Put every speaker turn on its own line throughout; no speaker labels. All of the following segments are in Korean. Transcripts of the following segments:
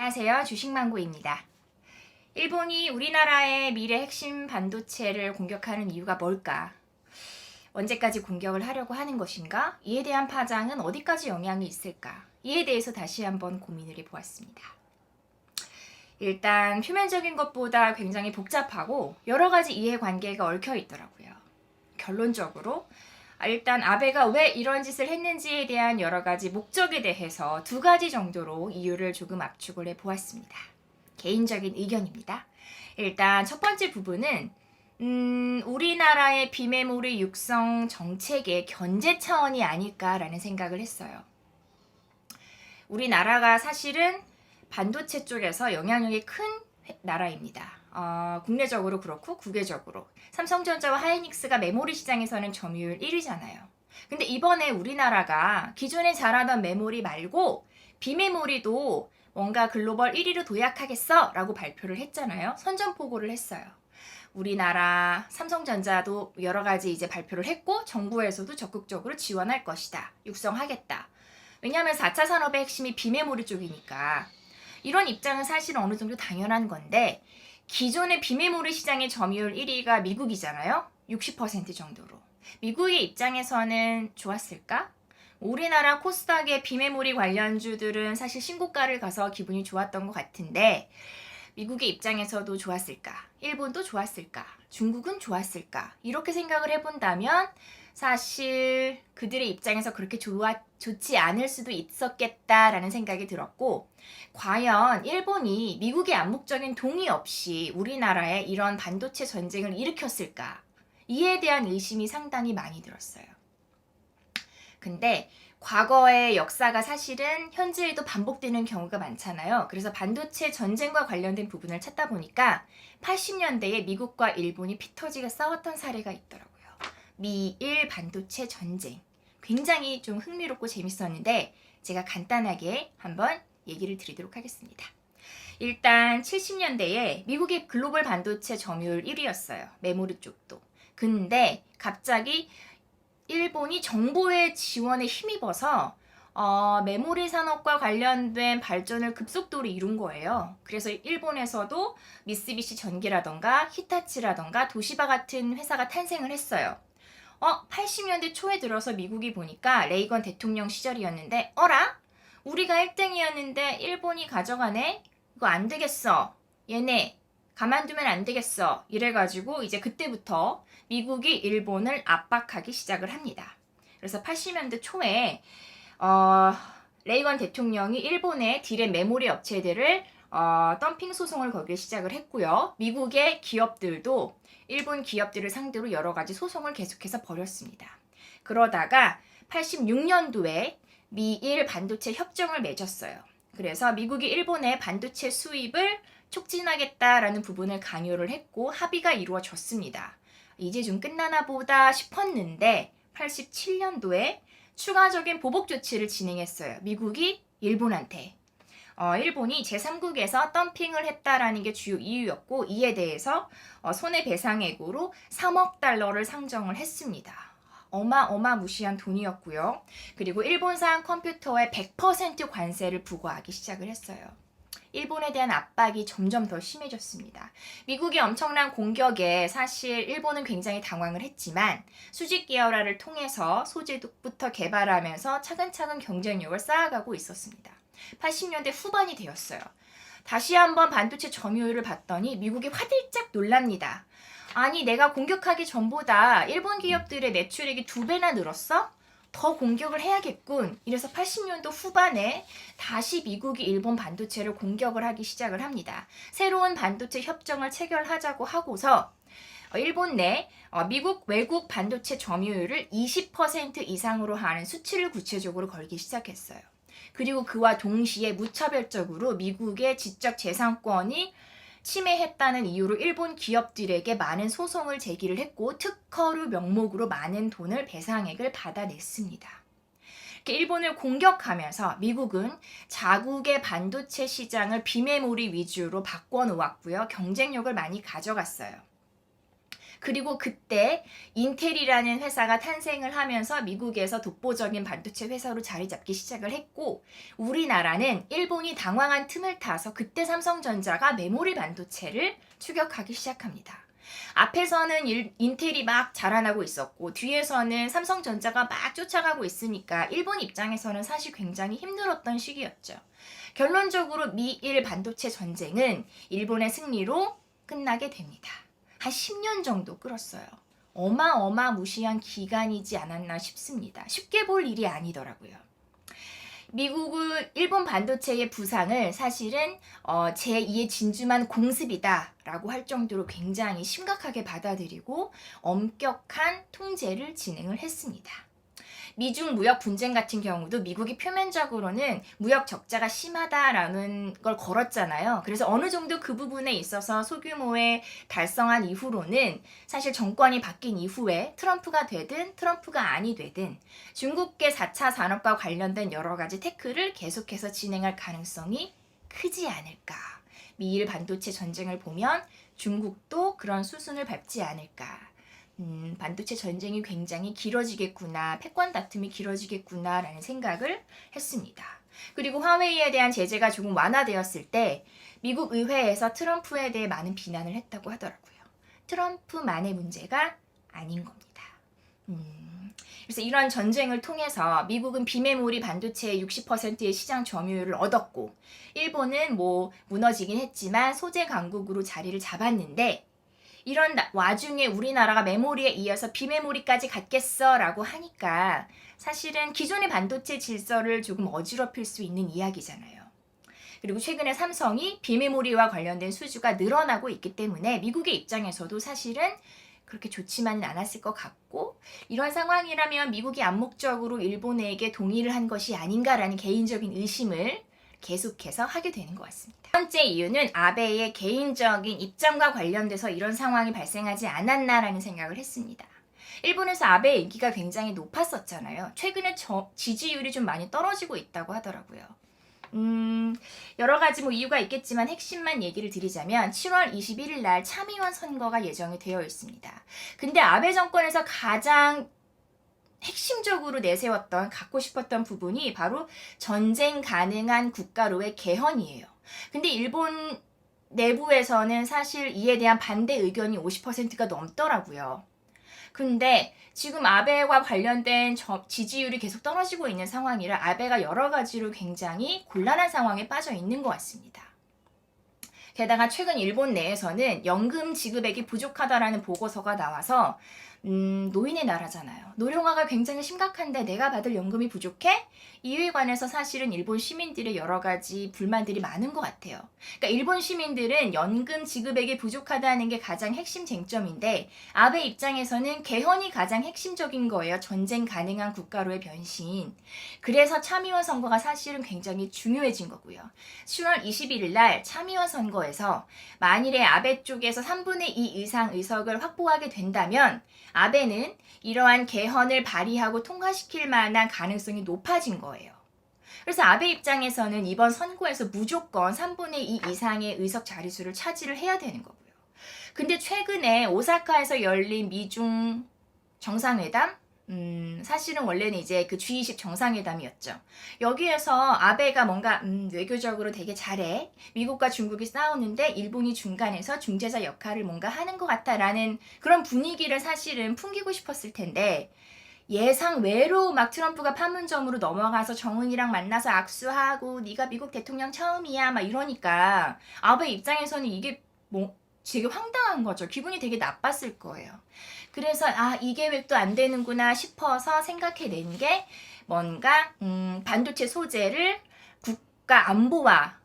안녕하세요. 주식망고입니다. 일본이 우리나라의 미래 핵심 반도체를 공격하는 이유가 뭘까? 언제까지 공격을 하려고 하는 것인가? 이에 대한 파장은 어디까지 영향이 있을까? 이에 대해서 다시 한번 고민을 해보았습니다. 일단 표면적인 것보다 굉장히 복잡하고 여러 가지 이해관계가 얽혀 있더라고요. 결론적으로 일단 아베가 왜 이런 짓을 했는지에 대한 여러 가지 목적에 대해서 두 가지 정도로 이유를 조금 압축을 해보았습니다. 개인적인 의견입니다. 일단 첫 번째 부분은 우리나라의 비메모리 육성 정책의 견제 차원이 아닐까라는 생각을 했어요. 우리나라가 사실은 반도체 쪽에서 영향력이 큰 나라입니다. 국내적으로 그렇고 국외적으로 삼성전자와 하이닉스가 메모리 시장에서는 점유율 1위잖아요. 근데 이번에 우리나라가 기존에 잘하던 메모리 말고 비메모리도 뭔가 글로벌 1위로 도약하겠어 라고 발표를 했잖아요. 선전포고를 했어요. 우리나라 삼성전자도 여러 가지 이제 발표를 했고 정부에서도 적극적으로 지원할 것이다. 육성하겠다. 왜냐하면 4차 산업의 핵심이 비메모리 쪽이니까 이런 입장은 사실 어느 정도 당연한 건데 기존의 비메모리 시장의 점유율 1위가 미국이잖아요. 60% 정도로. 미국의 입장에서는 좋았을까? 우리나라 코스닥의 비메모리 관련주들은 사실 신고가를 가서 기분이 좋았던 것 같은데 미국의 입장에서도 좋았을까? 일본도 좋았을까? 중국은 좋았을까? 이렇게 생각을 해본다면 사실 그들의 입장에서 그렇게 좋지 않을 수도 있었겠다라는 생각이 들었고 과연 일본이 미국의 암묵적인 동의 없이 우리나라에 이런 반도체 전쟁을 일으켰을까? 이에 대한 의심이 상당히 많이 들었어요. 근데 과거의 역사가 사실은 현재에도 반복되는 경우가 많잖아요. 그래서 반도체 전쟁과 관련된 부분을 찾다 보니까 80년대에 미국과 일본이 피터지게 싸웠던 사례가 있더라고요. 미일 반도체 전쟁. 굉장히 좀 흥미롭고 재밌었는데 제가 간단하게 한번 얘기를 드리도록 하겠습니다. 일단 70년대에 미국이 글로벌 반도체 점유율 1위였어요. 메모리 쪽도. 근데 갑자기 일본이 정부의 지원에 힘입어서 메모리 산업과 관련된 발전을 급속도로 이룬 거예요. 그래서 일본에서도 미쓰비시 전기라던가 히타치라던가 도시바 같은 회사가 탄생을 했어요. 80년대 초에 들어서 미국이 보니까 레이건 대통령 시절이었는데 우리가 1등이었는데 일본이 가져가네? 이거 안 되겠어. 얘네 가만두면 안 되겠어. 이래가지고 이제 그때부터 미국이 일본을 압박하기 시작을 합니다. 그래서 80년대 초에 레이건 대통령이 일본의 딜의 메모리 업체들을 덤핑 소송을 걸기 시작을 했고요. 미국의 기업들도 일본 기업들을 상대로 여러 가지 소송을 계속해서 벌였습니다. 그러다가 86년도에 미일 반도체 협정을 맺었어요. 그래서 미국이 일본의 반도체 수입을 촉진하겠다라는 부분을 강요를 했고 합의가 이루어졌습니다. 이제 좀 끝나나 보다 싶었는데 87년도에 추가적인 보복 조치를 진행했어요. 미국이 일본한테. 일본이 제3국에서 덤핑을 했다라는 게 주요 이유였고 이에 대해서 손해배상액으로 3억 달러를 상정을 했습니다. 어마어마무시한 돈이었고요. 그리고 일본산 컴퓨터에 100% 관세를 부과하기 시작을 했어요. 일본에 대한 압박이 점점 더 심해졌습니다. 미국의 엄청난 공격에 사실 일본은 굉장히 당황을 했지만 수직 계열화를 통해서 소재부터 개발하면서 차근차근 경쟁력을 쌓아가고 있었습니다. 80년대 후반이 되었어요. 다시 한번 반도체 점유율을 봤더니 미국이 화들짝 놀랍니다. 아니 내가 공격하기 전보다 일본 기업들의 매출액이 2배나 늘었어? 더 공격을 해야겠군. 이래서 80년도 후반에 다시 미국이 일본 반도체를 공격을 하기 시작을 합니다. 새로운 반도체 협정을 체결하자고 하고서 일본 내 미국 외국 반도체 점유율을 20% 이상으로 하는 수치를 구체적으로 걸기 시작했어요. 그리고 그와 동시에 무차별적으로 미국의 지적 재산권이 침해했다는 이유로 일본 기업들에게 많은 소송을 제기를 했고 특허료 명목으로 많은 돈을 배상액을 받아냈습니다. 이렇게 일본을 공격하면서 미국은 자국의 반도체 시장을 비메모리 위주로 바꿔놓았고요. 경쟁력을 많이 가져갔어요. 그리고 그때 인텔이라는 회사가 탄생을 하면서 미국에서 독보적인 반도체 회사로 자리 잡기 시작을 했고, 우리나라는 일본이 당황한 틈을 타서 그때 삼성전자가 메모리 반도체를 추격하기 시작합니다. 앞에서는 인텔이 막 자라나고 있었고 뒤에서는 삼성전자가 막 쫓아가고 있으니까 일본 입장에서는 사실 굉장히 힘들었던 시기였죠. 결론적으로 미일 반도체 전쟁은 일본의 승리로 끝나게 됩니다. 한 10년 정도 끌었어요. 어마어마무시한 기간이지 않았나 싶습니다. 쉽게 볼 일이 아니더라고요. 미국은 일본 반도체의 부상을 사실은 제2의 진주만 공습이다 라고 할 정도로 굉장히 심각하게 받아들이고 엄격한 통제를 진행을 했습니다. 미중 무역 분쟁 같은 경우도 미국이 표면적으로는 무역 적자가 심하다라는 걸 걸었잖아요. 그래서 어느 정도 그 부분에 있어서 소규모의 달성한 이후로는 사실 정권이 바뀐 이후에 트럼프가 되든 트럼프가 아니 되든 중국계 4차 산업과 관련된 여러 가지 태클을 계속해서 진행할 가능성이 크지 않을까. 미일 반도체 전쟁을 보면 중국도 그런 수순을 밟지 않을까. 반도체 전쟁이 굉장히 길어지겠구나, 패권 다툼이 길어지겠구나 라는 생각을 했습니다. 그리고 화웨이에 대한 제재가 조금 완화되었을 때 미국 의회에서 트럼프에 대해 많은 비난을 했다고 하더라고요. 트럼프만의 문제가 아닌 겁니다. 그래서 이런 전쟁을 통해서 미국은 비메모리 반도체의 60%의 시장 점유율을 얻었고, 일본은 무너지긴 했지만 소재 강국으로 자리를 잡았는데, 이런 와중에 우리나라가 메모리에 이어서 비메모리까지 갖겠어 라고 하니까 사실은 기존의 반도체 질서를 조금 어지럽힐 수 있는 이야기잖아요. 그리고 최근에 삼성이 비메모리와 관련된 수주가 늘어나고 있기 때문에 미국의 입장에서도 사실은 그렇게 좋지만은 않았을 것 같고, 이런 상황이라면 미국이 암묵적으로 일본에게 동의를 한 것이 아닌가라는 개인적인 의심을 계속해서 하게 되는 것 같습니다. 첫 번째 이유는 아베의 개인적인 입장과 관련돼서 이런 상황이 발생하지 않았나라는 생각을 했습니다. 일본에서 아베의 인기가 굉장히 높았었잖아요. 최근에 지지율이 좀 많이 떨어지고 있다고 하더라고요. 여러 가지 이유가 있겠지만 핵심만 얘기를 드리자면 7월 21일 날 참의원 선거가 예정이 되어 있습니다. 근데 아베 정권에서 가장 핵심적으로 내세웠던, 갖고 싶었던 부분이 바로 전쟁 가능한 국가로의 개헌이에요. 근데 일본 내부에서는 사실 이에 대한 반대 의견이 50%가 넘더라고요. 근데 지금 아베와 관련된 지지율이 계속 떨어지고 있는 상황이라 아베가 여러 가지로 굉장히 곤란한 상황에 빠져 있는 것 같습니다. 게다가 최근 일본 내에서는 연금 지급액이 부족하다라는 보고서가 나와서 노인의 나라잖아요. 노령화가 굉장히 심각한데 내가 받을 연금이 부족해? 이에 관해서 사실은 일본 시민들의 여러 가지 불만들이 많은 것 같아요. 그러니까 일본 시민들은 연금 지급액이 부족하다는 게 가장 핵심 쟁점인데 아베 입장에서는 개헌이 가장 핵심적인 거예요. 전쟁 가능한 국가로의 변신. 그래서 참의원 선거가 사실은 굉장히 중요해진 거고요. 10월 21일 날 참의원 선거에서 만일에 아베 쪽에서 3분의 2 이상 의석을 확보하게 된다면 아베는 이러한 개헌을 발의하고 통과시킬 만한 가능성이 높아진 거예요. 그래서 아베 입장에서는 이번 선거에서 무조건 3분의 2 이상의 의석 자리수를 차지를 해야 되는 거고요. 근데 최근에 오사카에서 열린 미중 정상회담? 사실은 원래는 이제 그 G20 정상회담이었죠. 여기에서 아베가 뭔가 외교적으로 되게 잘해. 미국과 중국이 싸우는데 일본이 중간에서 중재자 역할을 뭔가 하는 것 같다라는 그런 분위기를 사실은 풍기고 싶었을 텐데 예상 외로 막 트럼프가 판문점으로 넘어가서 정은이랑 만나서 악수하고 네가 미국 대통령 처음이야 막 이러니까 아베 입장에서는 이게 되게 황당한 거죠. 기분이 되게 나빴을 거예요. 그래서 이 계획도 안 되는구나 싶어서 생각해낸 게 뭔가 반도체 소재를 국가 안보와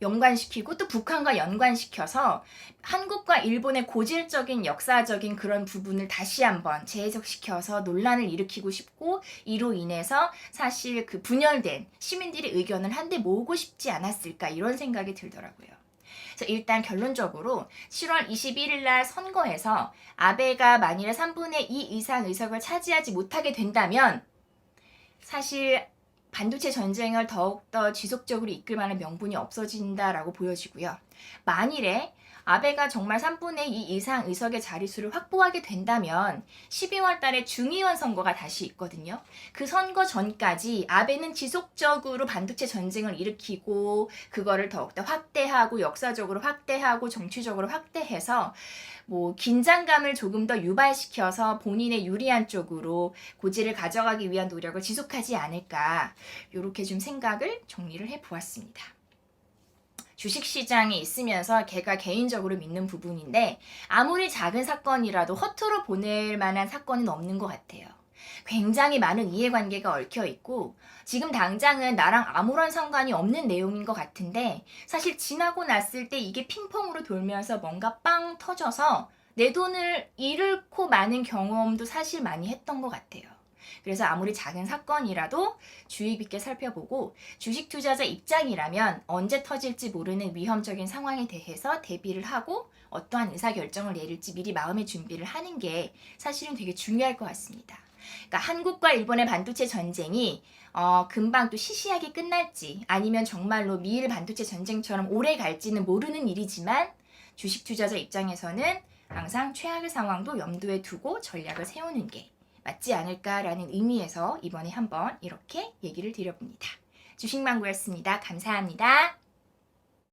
연관시키고 또 북한과 연관시켜서 한국과 일본의 고질적인 역사적인 그런 부분을 다시 한번 재해석시켜서 논란을 일으키고 싶고 이로 인해서 사실 그 분열된 시민들의 의견을 한데 모으고 싶지 않았을까 이런 생각이 들더라고요. 그래서 일단 결론적으로 7월 21일 날 선거에서 아베가 만일에 3분의 2 이상 의석을 차지하지 못하게 된다면 사실 반도체 전쟁을 더욱더 지속적으로 이끌 만한 명분이 없어진다라고 보여지고요. 만일에 아베가 정말 3분의 2 이상 의석의 자리수를 확보하게 된다면 12월 달에 중의원 선거가 다시 있거든요. 그 선거 전까지 아베는 지속적으로 반도체 전쟁을 일으키고 그거를 더욱더 확대하고 역사적으로 확대하고 정치적으로 확대해서 뭐 긴장감을 조금 더 유발시켜서 본인의 유리한 쪽으로 고지를 가져가기 위한 노력을 지속하지 않을까, 이렇게 좀 생각을 정리를 해보았습니다. 주식시장에 있으면서 걔가 개인적으로 믿는 부분인데, 아무리 작은 사건이라도 허투루 보낼 만한 사건은 없는 것 같아요. 굉장히 많은 이해관계가 얽혀 있고 지금 당장은 나랑 아무런 상관이 없는 내용인 것 같은데, 사실 지나고 났을 때 이게 핑퐁으로 돌면서 뭔가 빵 터져서 내 돈을 잃고 마는 경험도 사실 많이 했던 것 같아요. 그래서 아무리 작은 사건이라도 주의 깊게 살펴보고, 주식 투자자 입장이라면 언제 터질지 모르는 위험적인 상황에 대해서 대비를 하고 어떠한 의사결정을 내릴지 미리 마음의 준비를 하는 게 사실은 되게 중요할 것 같습니다. 그러니까 한국과 일본의 반도체 전쟁이 금방 또 시시하게 끝날지, 아니면 정말로 미일 반도체 전쟁처럼 오래 갈지는 모르는 일이지만, 주식 투자자 입장에서는 항상 최악의 상황도 염두에 두고 전략을 세우는 게 맞지 않을까라는 의미에서 이번에 한번 이렇게 얘기를 드려봅니다. 주식망구였습니다. 감사합니다.